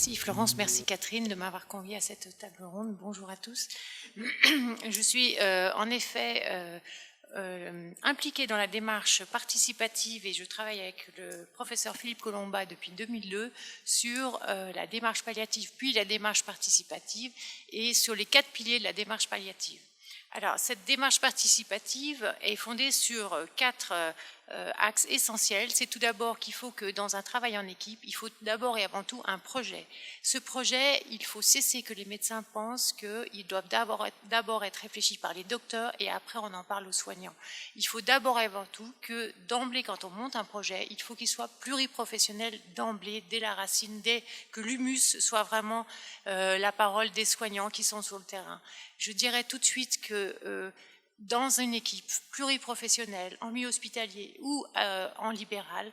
Merci Florence, merci Catherine de m'avoir conviée à cette table ronde. Bonjour à tous. Je suis en effet impliquée dans la démarche participative et je travaille avec le professeur Philippe Colomba depuis 2002 sur la démarche palliative puis la démarche participative et sur les 4 piliers de la démarche palliative. Alors, cette démarche participative est fondée sur 4 axes essentiels. C'est tout d'abord qu'il faut que dans un travail en équipe, il faut d'abord et avant tout un projet. Ce projet, il faut cesser que les médecins pensent qu'ils doivent d'abord être réfléchis par les docteurs et après on en parle aux soignants. Il faut d'abord et avant tout que d'emblée, quand on monte un projet, il faut qu'il soit pluriprofessionnel d'emblée, dès la racine, dès que l'humus soit vraiment la parole des soignants qui sont sur le terrain. Je dirais tout de suite que dans une équipe pluriprofessionnelle, en milieu hospitalier ou en libéral,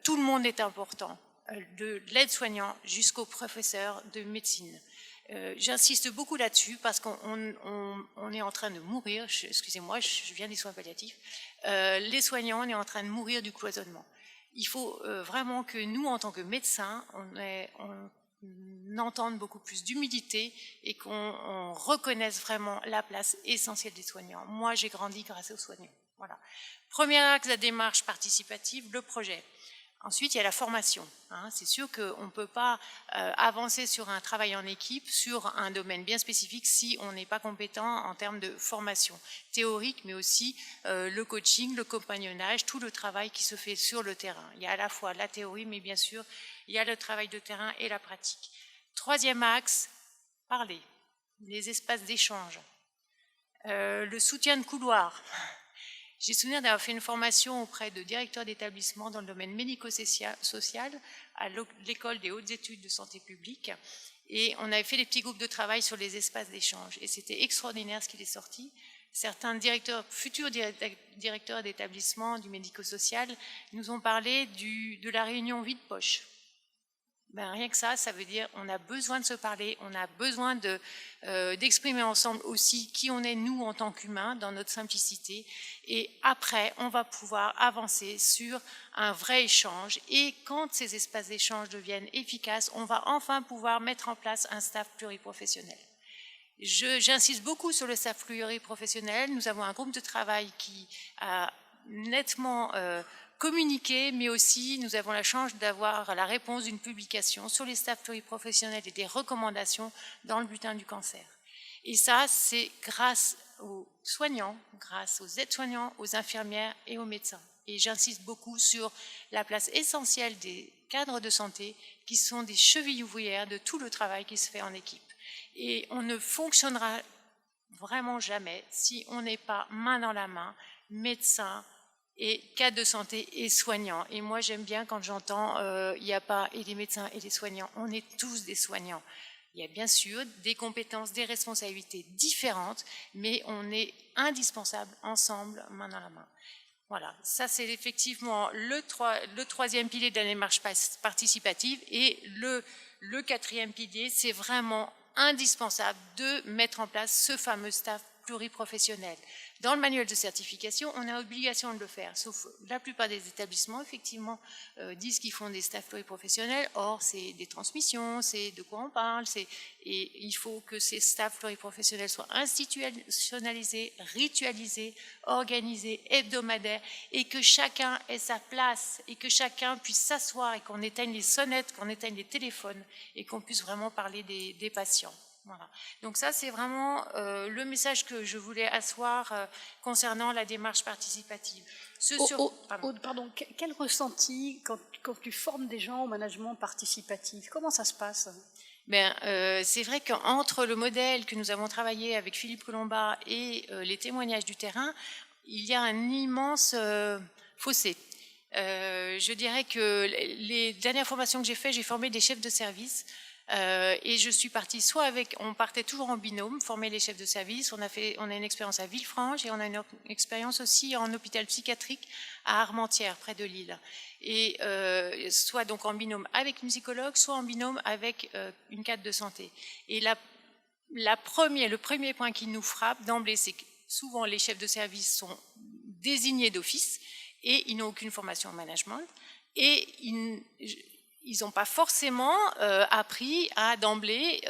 tout le monde est important, de l'aide-soignant jusqu'au professeur de médecine. J'insiste beaucoup là-dessus parce qu'on est en train de mourir, excusez-moi, je viens des soins palliatifs, les soignants, on est en train de mourir du cloisonnement. Il faut vraiment que nous, en tant que médecins, on entende beaucoup plus d'humilité et qu'on reconnaisse vraiment la place essentielle des soignants. Moi, j'ai grandi grâce aux soignants. Voilà. Premier axe de la démarche participative, le projet. Ensuite, il y a la formation. C'est sûr qu'on ne peut pas avancer sur un travail en équipe, sur un domaine bien spécifique, si on n'est pas compétent en termes de formation théorique, mais aussi le coaching, le compagnonnage, tout le travail qui se fait sur le terrain. Il y a à la fois la théorie, mais bien sûr, il y a le travail de terrain et la pratique. Troisième axe, parler, les espaces d'échange, le soutien de couloir. J'ai souvenir d'avoir fait une formation auprès de directeurs d'établissements dans le domaine médico-social à l'école des hautes études de santé publique et on avait fait des petits groupes de travail sur les espaces d'échange et c'était extraordinaire ce qui est sorti. Certains futurs directeurs d'établissements du médico-social nous ont parlé de la réunion vide-poche. Rien que ça veut dire on a besoin de se parler, on a besoin d'exprimer ensemble aussi qui on est nous en tant qu'humains dans notre simplicité et après on va pouvoir avancer sur un vrai échange et quand ces espaces d'échange deviennent efficaces, on va enfin pouvoir mettre en place un staff pluriprofessionnel. J'insiste beaucoup sur le staff pluriprofessionnel, nous avons un groupe de travail qui a nettement communiquer, mais aussi nous avons la chance d'avoir la réponse d'une publication sur les staffs pluriprofessionnels et des recommandations dans le bulletin du cancer. Et ça, c'est grâce aux soignants, grâce aux aides-soignants, aux infirmières et aux médecins. Et j'insiste beaucoup sur la place essentielle des cadres de santé qui sont des chevilles ouvrières de tout le travail qui se fait en équipe. Et on ne fonctionnera vraiment jamais si on n'est pas main dans la main, médecins, et cadres de santé et soignants. Et moi, j'aime bien quand j'entends il n'y a pas et les médecins et les soignants, on est tous des soignants. Il y a bien sûr des compétences, des responsabilités différentes, mais on est indispensables ensemble, main dans la main. Voilà, ça c'est effectivement le troisième pilier de la démarche participative et le quatrième pilier, c'est vraiment indispensable de mettre en place ce fameux staff pluriprofessionnel. Dans le manuel de certification, on a obligation de le faire, sauf la plupart des établissements, effectivement, disent qu'ils font des staffs pluriprofessionnels. Or, c'est des transmissions, c'est de quoi on parle, et il faut que ces staffs pluriprofessionnels soient institutionnalisés, ritualisés, organisés, hebdomadaires, et que chacun ait sa place, et que chacun puisse s'asseoir, et qu'on éteigne les sonnettes, qu'on éteigne les téléphones, et qu'on puisse vraiment parler des patients. Voilà. Donc ça, c'est vraiment le message que je voulais asseoir concernant la démarche participative. Pardon, quel ressenti quand tu formes des gens au management participatif? Comment ça se passe? C'est vrai qu'entre le modèle que nous avons travaillé avec Philippe Colomba et les témoignages du terrain, il y a un immense fossé. Je dirais que les dernières formations que j'ai faites, j'ai formé des chefs de service. Et je suis partie on partait toujours en binôme, former les chefs de service. On a une expérience à Villefranche et on a une expérience aussi en hôpital psychiatrique à Armentières, près de Lille. Et soit donc en binôme avec une psychologue, soit en binôme avec une cadre de santé. Et le premier point qui nous frappe d'emblée, c'est que souvent les chefs de service sont désignés d'office et ils n'ont aucune formation en management et ils n'ont pas forcément appris à d'emblée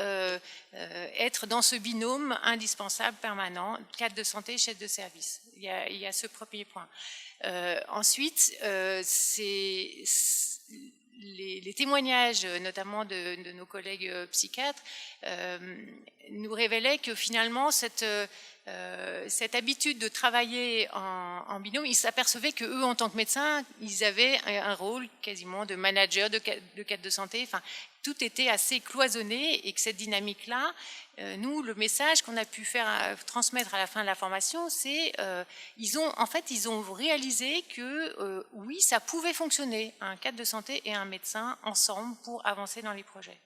être dans ce binôme indispensable permanent, cadre de santé, chef de service. Il y a ce premier point. Ensuite, les témoignages, notamment de nos collègues psychiatres, nous révélaient que finalement cette habitude de travailler en binôme, ils s'apercevaient qu'eux, en tant que médecins, ils avaient un rôle quasiment de manager, de cadre de santé, enfin, tout était assez cloisonné et que cette dynamique-là, nous, le message qu'on a pu transmettre à la fin de la formation, c'est ils ont réalisé que oui, ça pouvait fonctionner, un cadre de santé et un médecin ensemble pour avancer dans les projets.